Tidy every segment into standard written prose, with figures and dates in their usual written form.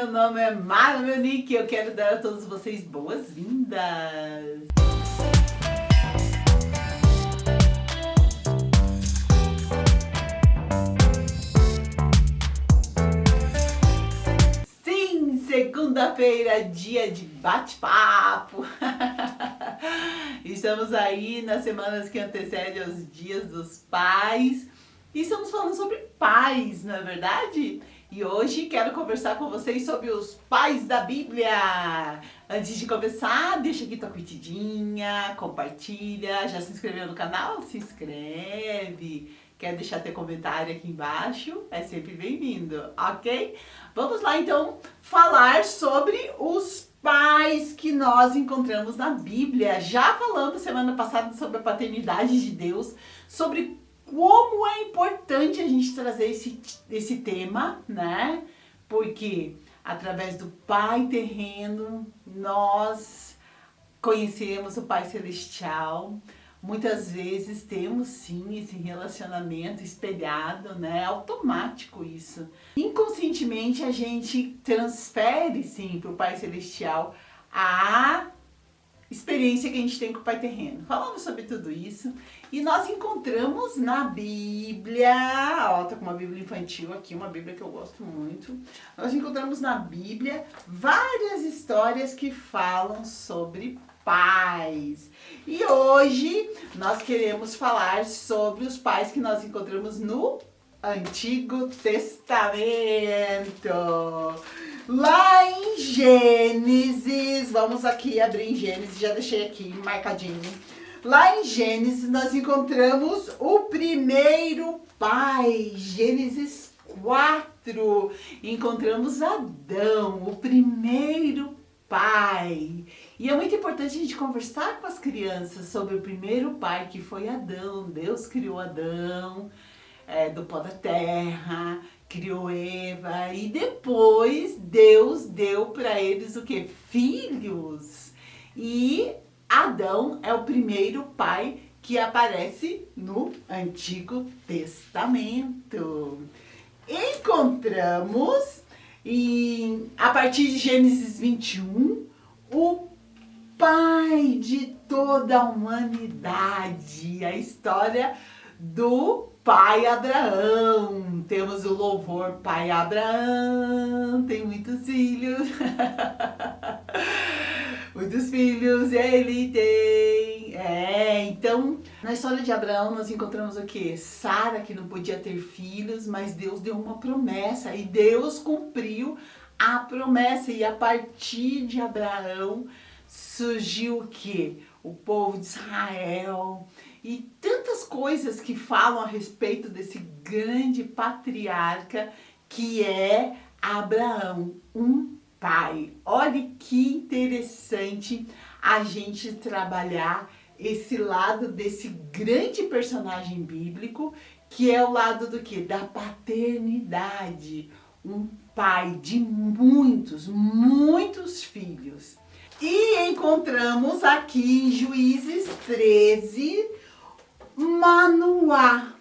meu nome é Mara Monique e eu quero dar a todos vocês boas-vindas! Sim, segunda-feira, dia de bate-papo! Estamos aí nas semanas que antecedem aos dias dos pais e estamos falando sobre pais, não é verdade? E hoje quero conversar com vocês sobre os pais da Bíblia. Antes de começar, deixa aqui tua curtidinha, compartilha. Já se inscreveu no canal? Se inscreve. Quer deixar teu comentário aqui embaixo? É sempre bem-vindo, ok? Vamos lá então falar sobre os pais que nós encontramos na Bíblia. Já falamos semana passada sobre a paternidade de Deus, sobre como é importante a gente trazer esse tema, né? Porque através do Pai terreno, nós conhecemos o Pai celestial. Muitas vezes temos sim esse relacionamento espelhado, né? É automático isso. Inconscientemente a gente transfere sim para o Pai celestial a experiência que a gente tem com o Pai terreno. Falamos sobre tudo isso e nós encontramos na Bíblia, ó, tô com uma Bíblia infantil aqui, uma Bíblia que eu gosto muito. Nós encontramos na Bíblia várias histórias que falam sobre pais. E hoje nós queremos falar sobre os pais que nós encontramos no Antigo Testamento. Lá em Gênesis, vamos aqui abrir em Gênesis, já deixei aqui marcadinho. Lá em Gênesis nós encontramos o primeiro pai, Gênesis 4. Encontramos Adão, o primeiro pai. E é muito importante a gente conversar com as crianças sobre o primeiro pai, que foi Adão. Deus criou Adão do pó da terra, criou Eva e depois Deus deu para eles o que? Filhos. E Adão é o primeiro pai que aparece no Antigo Testamento. Encontramos a partir de Gênesis 21 o pai de toda a humanidade, a história do pai Abraão. Temos o louvor Pai Abraão, tem muitos filhos. Muitos filhos ele tem. Então, na história de Abraão nós encontramos o quê? Sara, que não podia ter filhos, mas Deus deu uma promessa e Deus cumpriu a promessa. E a partir de Abraão surgiu o quê? O povo de Israel e tantas coisas que falam a respeito desse grande patriarca que é Abraão, um pai. Olha que interessante a gente trabalhar esse lado desse grande personagem bíblico, que é o lado do quê? Da paternidade. Um pai de muitos, muitos filhos. E encontramos aqui em Juízes 13, Manoá,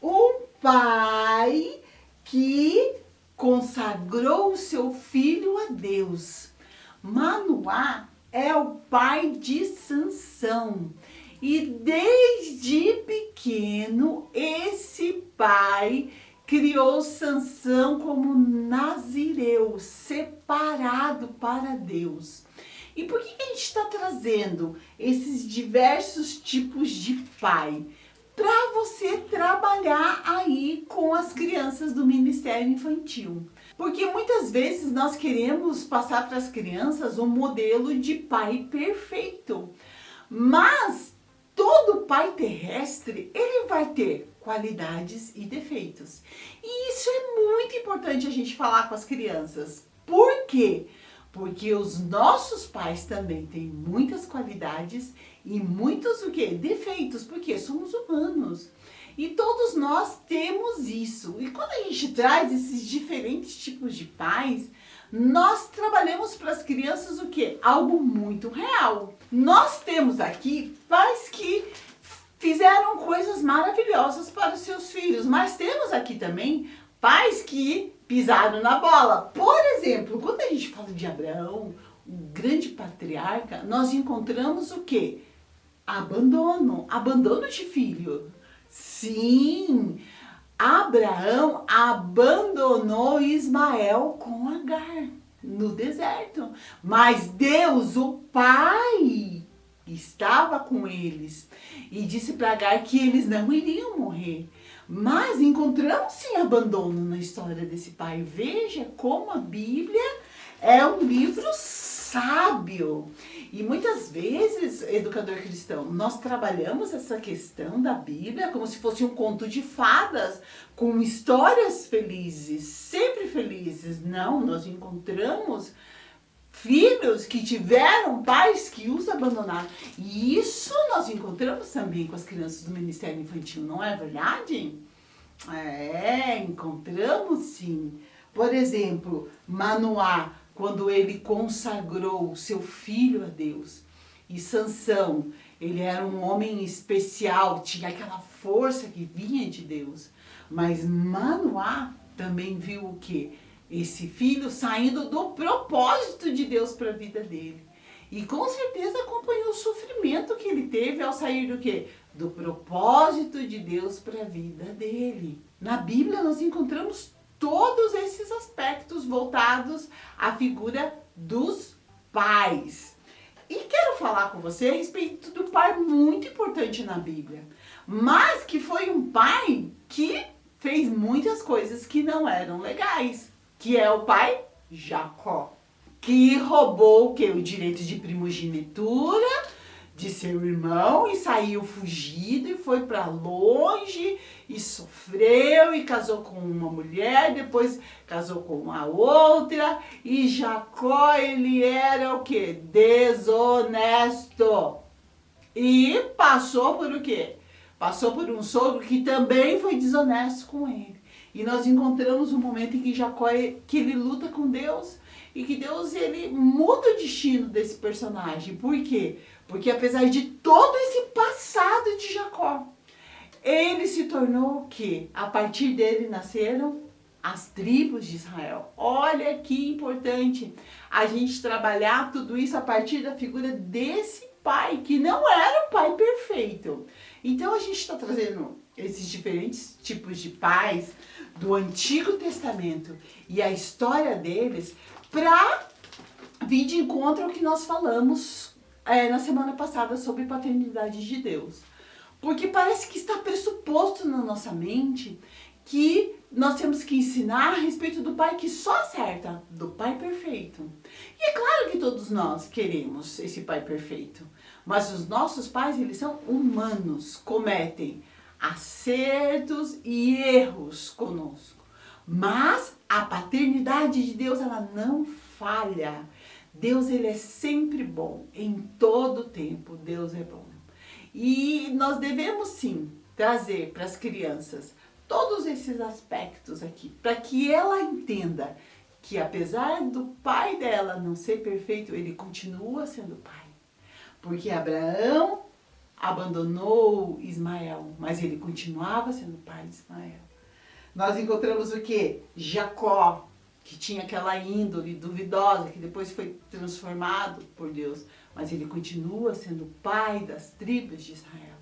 um pai que consagrou o seu filho a Deus. Manoá é o pai de Sansão. E desde pequeno esse pai criou Sansão como nazireu, separado para Deus. E por que a gente está trazendo esses diversos tipos de pai? Para você trabalhar aí com as crianças do Ministério Infantil. Porque muitas vezes nós queremos passar para as crianças um modelo de pai perfeito. Mas todo pai terrestre, ele vai ter qualidades e defeitos. E isso é muito importante a gente falar com as crianças. Por quê? Porque os nossos pais também têm muitas qualidades e muitos o quê? Defeitos, porque somos humanos. E todos nós temos isso. E quando a gente traz esses diferentes tipos de pais, nós trabalhamos para as crianças o quê? Algo muito real. Nós temos aqui pais que fizeram coisas maravilhosas para os seus filhos, mas temos aqui também pais que pisaram na bola. Por exemplo, quando a gente fala de Abraão, o grande patriarca, nós encontramos o quê? Abandono de filho. Sim, Abraão abandonou Ismael com Agar no deserto. Mas Deus, o Pai, estava com eles e disse para Agar que eles não iriam morrer. Mas encontramos sim abandono na história desse pai. Veja como a Bíblia é um livro sábio. E muitas vezes, educador cristão, nós trabalhamos essa questão da Bíblia como se fosse um conto de fadas, com histórias felizes, sempre felizes. Não, nós encontramos filhos que tiveram pais que os abandonaram. E isso nós encontramos também com as crianças do Ministério Infantil, não é verdade? Encontramos sim. Por exemplo, Manoá, quando ele consagrou seu filho a Deus. E Sansão, ele era um homem especial, tinha aquela força que vinha de Deus. Mas Manoá também viu o quê? Esse filho saindo do propósito de Deus para a vida dele. E com certeza acompanhou o sofrimento que ele teve ao sair do quê? Do propósito de Deus para a vida dele. Na Bíblia nós encontramos todos esses aspectos voltados à figura dos pais. E quero falar com você a respeito do pai muito importante na Bíblia, mas que foi um pai que fez muitas coisas que não eram legais, que é o pai Jacó, que roubou o quê? O direito de primogenitura de seu irmão e saiu fugido e foi para longe e sofreu e casou com uma mulher, depois casou com a outra, e Jacó, ele era o quê? Desonesto. E passou por o quê? Passou por um sogro que também foi desonesto com ele. E nós encontramos um momento em que Jacó, que ele luta com Deus, e que Deus, ele muda o destino desse personagem. Por quê? Porque apesar de todo esse passado de Jacó, ele se tornou o quê? A partir dele nasceram as tribos de Israel. Olha que importante a gente trabalhar tudo isso a partir da figura desse pai, que não era o pai perfeito. Então a gente está trazendo esses diferentes tipos de pais do Antigo Testamento e a história deles para vir de encontro ao que nós falamos na semana passada sobre paternidade de Deus. Porque parece que está pressuposto na nossa mente que nós temos que ensinar a respeito do pai que só acerta, do pai perfeito. E é claro que todos nós queremos esse pai perfeito, mas os nossos pais, eles são humanos, cometem acertos e erros conosco. Mas a paternidade de Deus, ela não falha. Deus, ele é sempre bom, em todo tempo Deus é bom. E nós devemos sim trazer para as crianças todos esses aspectos aqui, para que ela entenda que apesar do pai dela não ser perfeito, ele continua sendo pai. Porque Abraão abandonou Ismael, mas ele continuava sendo pai de Ismael. Nós encontramos o quê? Jacó, que tinha aquela índole duvidosa, que depois foi transformado por Deus, mas ele continua sendo pai das tribos de Israel.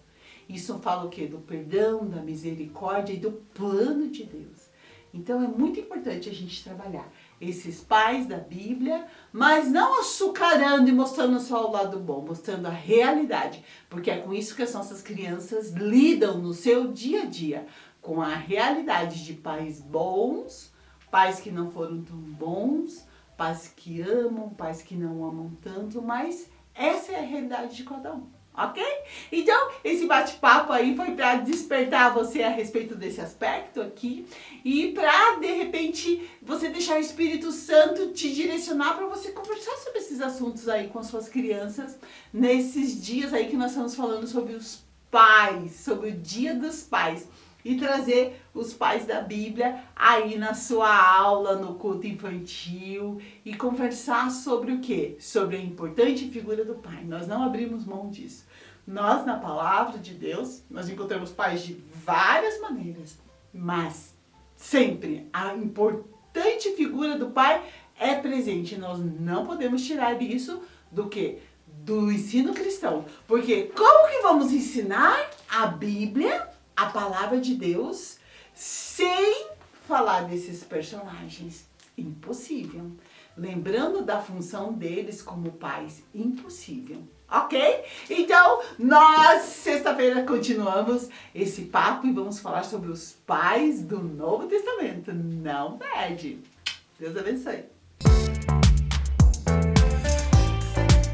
Isso fala o quê? Do perdão, da misericórdia e do plano de Deus. Então é muito importante a gente trabalhar esses pais da Bíblia, mas não açucarando e mostrando só o lado bom, mostrando a realidade, porque é com isso que as nossas crianças lidam no seu dia a dia, com a realidade de pais bons, pais que não foram tão bons, pais que amam, pais que não amam tanto, mas essa é a realidade de cada um. Ok? Então, esse bate-papo aí foi para despertar você a respeito desse aspecto aqui e para, de repente, você deixar o Espírito Santo te direcionar para você conversar sobre esses assuntos aí com as suas crianças nesses dias aí que nós estamos falando sobre os pais, sobre o Dia dos Pais. E trazer os pais da Bíblia aí na sua aula, no culto infantil e conversar sobre o quê? Sobre a importante figura do pai. Nós não abrimos mão disso. Nós, na palavra de Deus, nós encontramos pais de várias maneiras, mas sempre a importante figura do pai é presente. Nós não podemos tirar isso do quê? Do ensino cristão. Porque como que vamos ensinar a Bíblia, a palavra de Deus, sem falar desses personagens? Impossível. Lembrando da função deles como pais, impossível. Ok? Então, nós, sexta-feira, continuamos esse papo e vamos falar sobre os pais do Novo Testamento. Não perde! Deus abençoe!